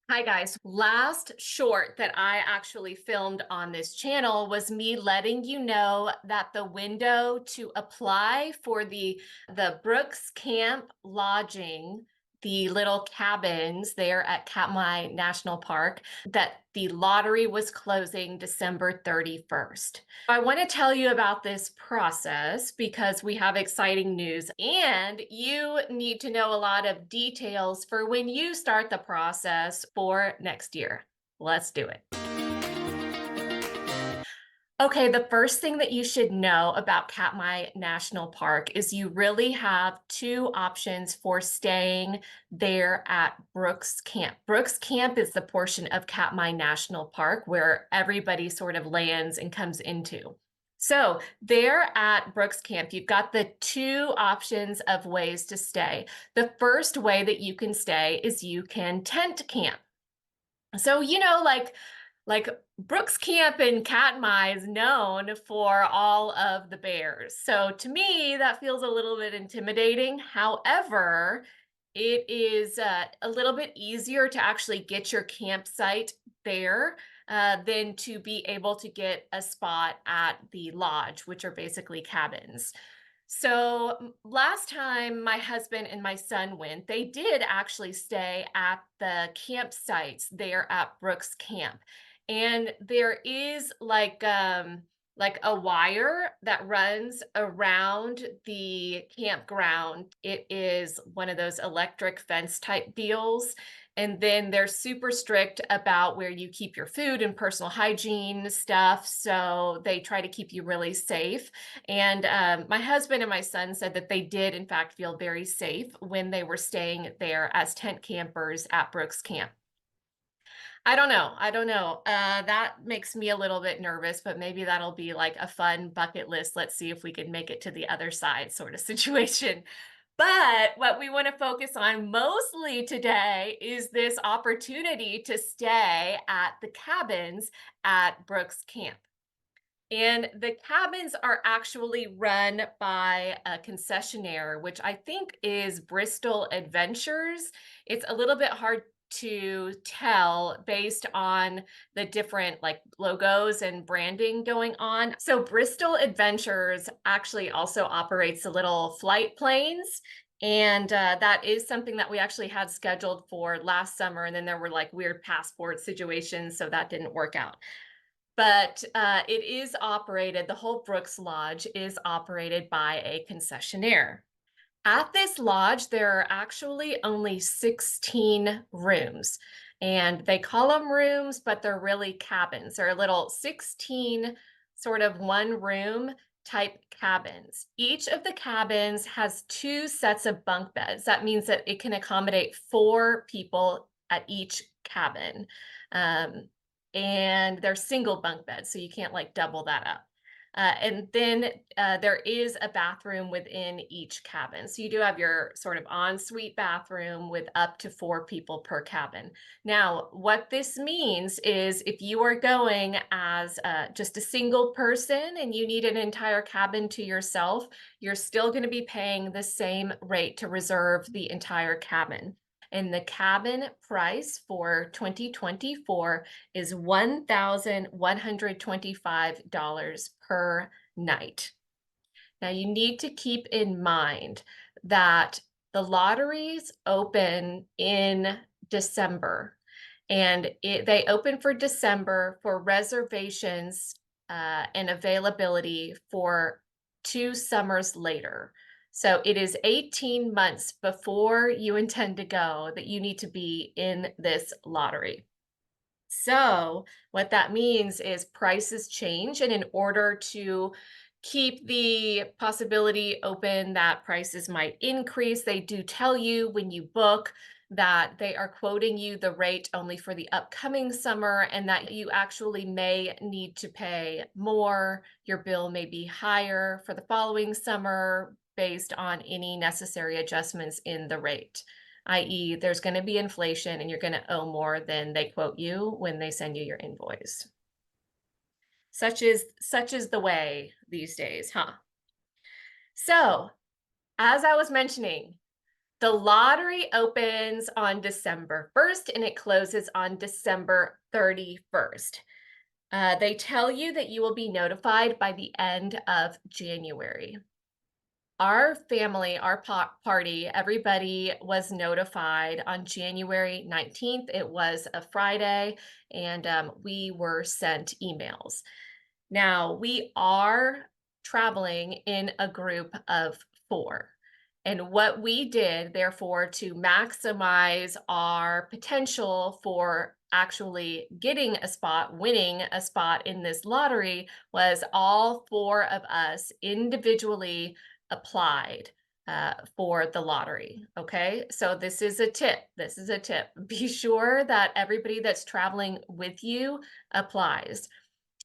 Hi guys. Last short that I actually filmed on this channel was me letting you know that the window to apply for the Brooks Camp lodging, the little cabins there at Katmai National Park, that the lottery was closing December 31st. I want to tell you about this process because we have exciting news and you need to know a lot of details for when you start the process for next year. Let's do it. Okay, the first thing that you should know about Katmai National Park is you really have two options for staying there at Brooks Camp. Brooks Camp is the portion of Katmai National Park where everybody sort of lands and comes into. So there at Brooks Camp, you've got the two options of ways to stay. The first way that you can stay is you can tent camp. So, like Brooks Camp in Katmai is known for all of the bears. So to me, that feels a little bit intimidating. However, it is a little bit easier to actually get your campsite there than to be able to get a spot at the lodge, which are basically cabins. So last time my husband and my son went, they did actually stay at the campsites there at Brooks Camp. And there is like a wire that runs around the campground. It is one of those electric fence type deals. And then they're super strict about where you keep your food and personal hygiene stuff. So they try to keep you really safe. And my husband and my son said that they did, in fact, feel very safe when they were staying there as tent campers at Brooks Camp. I don't know. I don't know. That makes me a little bit nervous, but maybe that'll be like a fun bucket list. Let's see if we can make it to the other side sort of situation. But what we want to focus on mostly today is this opportunity to stay at the cabins at Brooks Camp. And the cabins are actually run by a concessionaire, which I think is Bristol Adventures. It's a little bit hard to tell based on the different like logos and branding going on. So Bristol Adventures actually also operates the little flight planes. And that is something that we actually had scheduled for last summer. And then there were like weird passport situations, so that didn't work out. But it is operated, the whole Brooks Lodge is operated by a concessionaire. At this lodge, there are actually only 16 rooms, and they call them rooms, but they're really cabins. They're little 16 sort of one room type cabins. Each of the cabins has two sets of bunk beds. That means that it can accommodate four people at each cabin. Um, and they're single bunk beds, so you can't like double that up. And then there is a bathroom within each cabin. So you do have your sort of ensuite bathroom with up to four people per cabin. Now, what this means is if you are going as just a single person and you need an entire cabin to yourself, you're still going to be paying the same rate to reserve the entire cabin. And the cabin price for 2024 is $1,125 per night. Now, you need to keep in mind that the lotteries open in December, and they open for December for reservations and availability for 2 summers later. So it is 18 months before you intend to go that you need to be in this lottery. So what that means is prices change, and in order to keep the possibility open that prices might increase, they do tell you when you book that they are quoting you the rate only for the upcoming summer and that you actually may need to pay more. Your bill may be higher for the following summer based on any necessary adjustments in the rate, i.e., there's going to be inflation and you're going to owe more than they quote you when they send you your invoice. Such is the way these days, huh? So, as I was mentioning, The lottery opens on December 1st and it closes on December 31st. They tell you that you will be notified by the end of January. Our family, our party, everybody was notified on January 19th. It was a Friday, and we were sent emails. Now, we are traveling in a group of 4. And what we did, therefore, to maximize our potential for actually getting a spot, winning a spot in this lottery, was all 4 of us individually applied for the lottery. Okay, so this is a tip. This is a tip. Be sure that everybody that's traveling with you applies.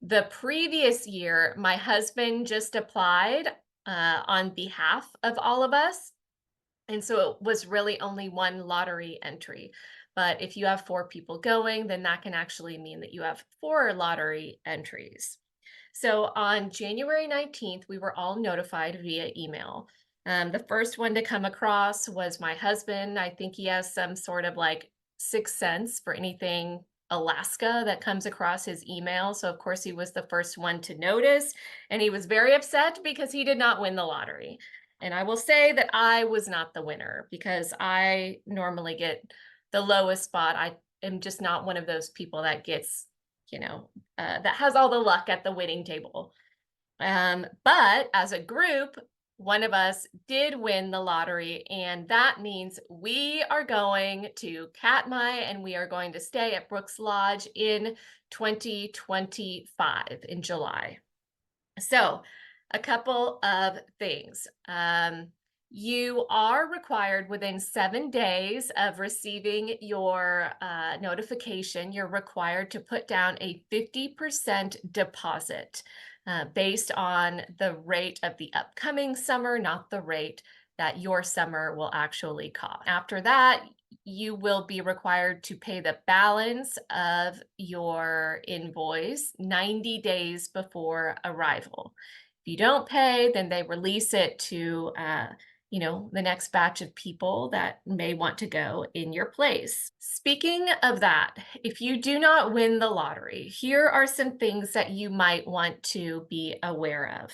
The previous year, my husband just applied on behalf of all of us. And so it was really only 1 lottery entry. But if you have 4 people going, then that can actually mean that you have 4 lottery entries. So on January 19th, we were all notified via email. The first one to come across was my husband. I think he has some sort of like 6 cents for anything Alaska that comes across his email. So, of course, he was the first one to notice. And he was very upset because he did not win the lottery. And I will say that I was not the winner because I normally get the lowest spot. I am just not one of those people that gets, that has all the luck at the winning table. But as a group, one of us did win the lottery, and that means we are going to Katmai and we are going to stay at Brooks Lodge in 2025 in July. So, a couple of things. You are required within 7 days of receiving your notification, you're required to put down a 50% deposit based on the rate of the upcoming summer, not the rate that your summer will actually cost. After that, you will be required to pay the balance of your invoice 90 days before arrival. If you don't pay, then they release it to the next batch of people that may want to go in your place. Speaking of that, if you do not win the lottery, here are some things that you might want to be aware of.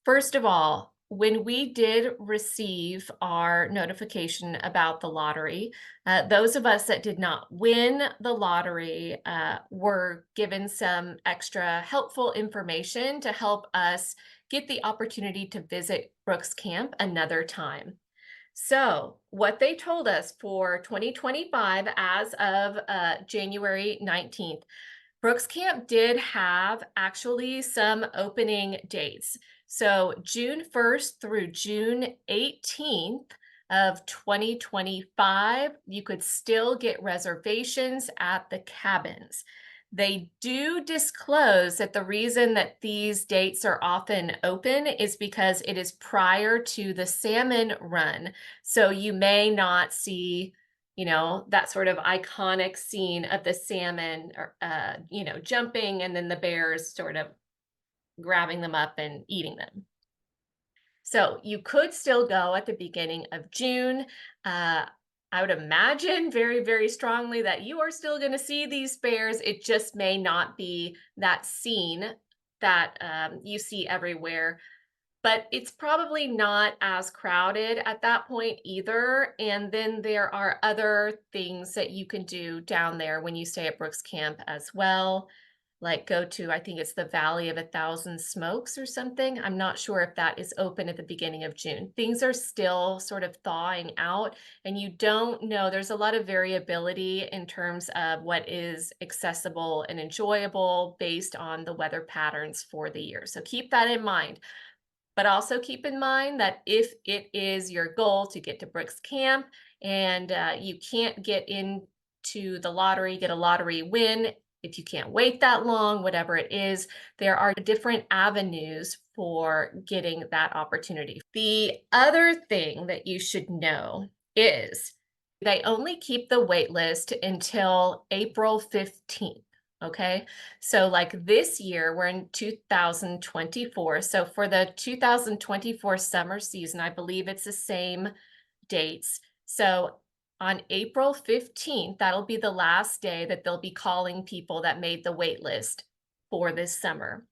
First of all, when we did receive our notification about the lottery, those of us that did not win the lottery were given some extra helpful information to help us get the opportunity to visit Brooks Camp another time. So, what they told us for 2025 as of January 19th, Brooks Camp did have actually some opening dates. So June 1st through June 18th of 2025, you could still get reservations at the cabins. They do disclose that the reason that these dates are often open is because it is prior to the salmon run. So you may not see that sort of iconic scene of the salmon, jumping and then the bears sort of grabbing them up and eating them. So you could still go at the beginning of June. I would imagine very, very strongly that you are still going to see these bears. It just may not be that scene that you see everywhere. But it's probably not as crowded at that point either. And then there are other things that you can do down there when you stay at Brooks Camp as well. Like go to, I think it's the Valley of a Thousand Smokes or something. I'm not sure if that is open at the beginning of June. Things are still sort of thawing out, and you don't know. There's a lot of variability in terms of what is accessible and enjoyable based on the weather patterns for the year. So keep that in mind. But also keep in mind that if it is your goal to get to Brooks Camp and you can't get into the lottery, get a lottery win, if you can't wait that long, whatever it is, there are different avenues for getting that opportunity. The other thing that you should know is they only keep the wait list until April 15th. Okay, so like this year, we're in 2024. So for the 2024 summer season, I believe it's the same dates. So on April 15th, that'll be the last day that they'll be calling people that made the wait list for this summer.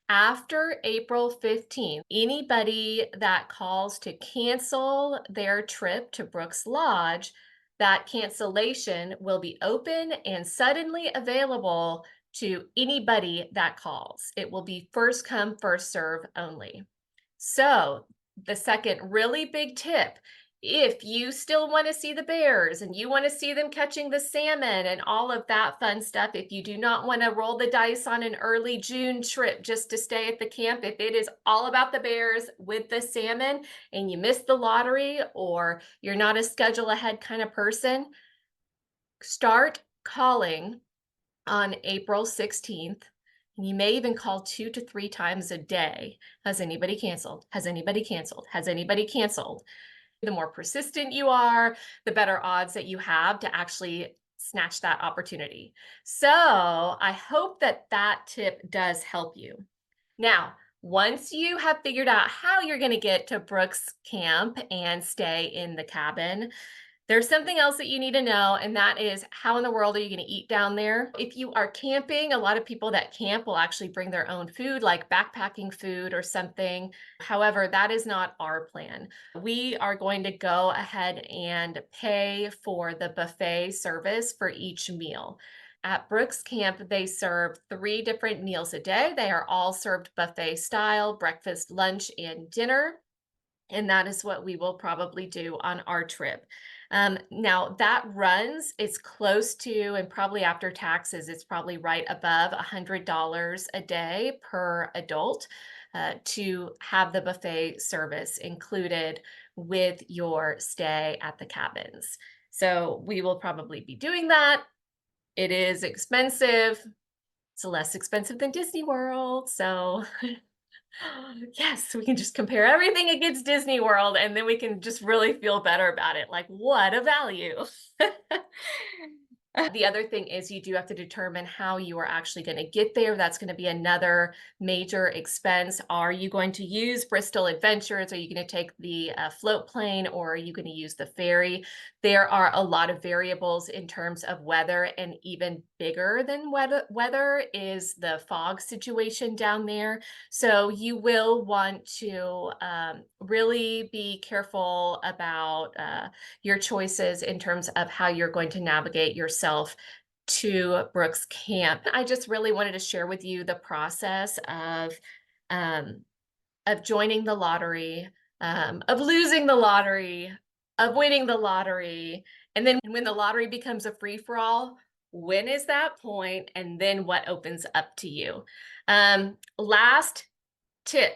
After April 15th, anybody that calls to cancel their trip to Brooks Lodge, that cancellation will be open and suddenly available to anybody that calls. It will be first come, first serve only. So, the second really big tip, if you still want to see the bears and you want to see them catching the salmon and all of that fun stuff, if you do not want to roll the dice on an early June trip just to stay at the camp, if it is all about the bears with the salmon and you missed the lottery or you're not a schedule ahead kind of person, start calling on April 16th. And you may even call 2 to 3 times a day. Has anybody canceled? Has anybody canceled? Has anybody canceled? The more persistent you are, the better odds that you have to actually snatch that opportunity. So I hope that that tip does help you. Now, once you have figured out how you're going to get to Brooks Camp and stay in the cabin, there's something else that you need to know, and that is how in the world are you going to eat down there? If you are camping, a lot of people that camp will actually bring their own food, like backpacking food or something. However, that is not our plan. We are going to go ahead and pay for the buffet service for each meal. At Brooks Camp, they serve 3 different meals a day. They are all served buffet style, breakfast, lunch, and dinner. And that is what we will probably do on our trip. Now that runs, it's close to, and probably after taxes, it's probably right above $100 a day per adult to have the buffet service included with your stay at the cabins. So we will probably be doing that. It is expensive. It's less expensive than Disney World. So yes, we can just compare everything against Disney World and then we can just really feel better about it. Like, what a value. The other thing is you do have to determine how you are actually going to get there. That's going to be another major expense. Are you going to use Bristol Adventures? Are you going to take the float plane or are you going to use the ferry? There are a lot of variables in terms of weather, and even bigger than weather is the fog situation down there. So you will want to really be careful about your choices in terms of how you're going to navigate yourself to Brooks Camp. I just really wanted to share with you the process um, of joining the lottery, of losing the lottery, of winning the lottery, and then when the lottery becomes a free for all. When is that point, and then what opens up to you? Last tip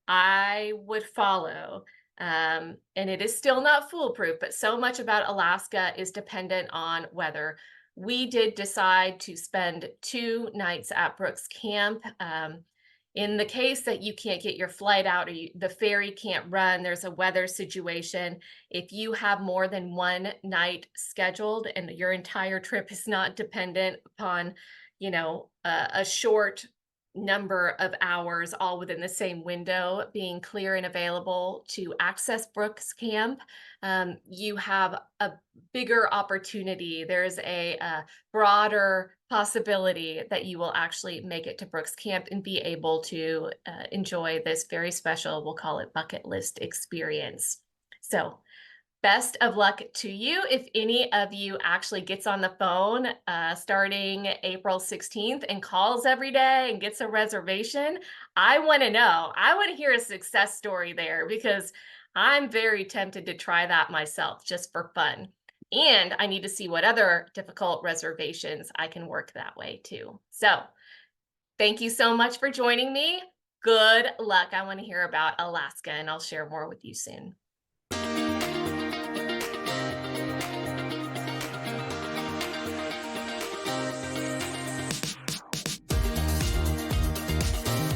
I would follow, and it is still not foolproof, but so much about Alaska is dependent on weather. We did decide to spend 2 nights at Brooks Camp. In the case that you can't get your flight out or the ferry can't run, there's a weather situation. If you have more than 1 night scheduled and your entire trip is not dependent upon, a short number of hours all within the same window being clear and available to access Brooks Camp, you have a bigger opportunity. There's a broader possibility that you will actually make it to Brooks Camp and be able to enjoy this very special, we'll call it bucket list experience. So best of luck to you. If any of you actually gets on the phone starting April 16th and calls every day and gets a reservation, I want to know. I want to hear a success story there because I'm very tempted to try that myself just for fun. And I need to see what other difficult reservations I can work that way too. So thank you so much for joining me. Good luck. I want to hear about Alaska and I'll share more with you soon.